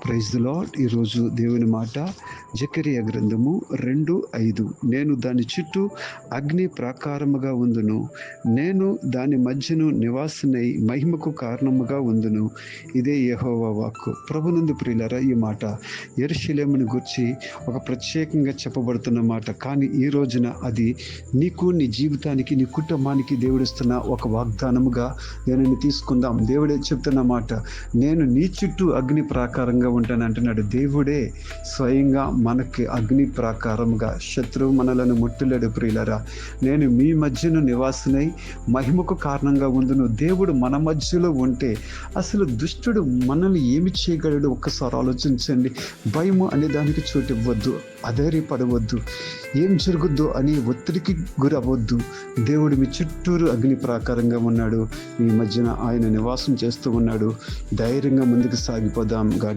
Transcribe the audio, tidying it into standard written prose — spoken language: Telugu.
Praise the lord. ఈరోజు దేవుని మాట జెకర్యా గ్రంథము 2:5. నేను దాని చుట్టూ అగ్ని ప్రాకారముగా ఉందును, నేను దాని మధ్యను నివాసినై మహిమకు కారణముగా ఉందును. ఇదే యెహోవా వాక్కు. ప్రభునందు ప్రియులారా, ఈ మాట యెరూషలేమును గూర్చి ఒక ప్రత్యేకంగా చెప్పబడుతున్న మాట. కానీ ఈ రోజున అది నీకు, నీ జీవితానికి, నీ కుటుంబానికి దేవుడిస్తున్న ఒక వాగ్దానముగా దీనిని తీసుకుందాం. దేవుడే చెప్తున్న మాట, నేను నీ చుట్టూ అగ్ని ప్రాకారంగా ఉంటాను అంటున్నాడు. దేవుడే స్వయంగా మనకి అగ్ని ప్రాకారముగా, శత్రువు మనలను ముట్టలేడు. ప్రియులరా, నేను మీ మధ్యను నివాసినై మహిమకు కారణంగా ఉందును. దేవుడు మన మధ్యలో ఉంటే అసలు దుష్టుడు మనల్ని ఏమి చేయగలడు? ఒక్కసారి ఆలోచించండి. భయము అనే దానికి చోటు ఇవ్వద్దు, అధైర్యపడవద్దు, ఏం జరుగుద్దు అని ఒత్తిడికి గురవద్దు. దేవుడు మీ చుట్టూరు అగ్ని ప్రాకారంగా ఉన్నాడు, మీ మధ్యన ఆయన నివాసం చేస్తూ ఉన్నాడు. ధైర్యంగా ముందుకు సాగిపోదాం. గాడ్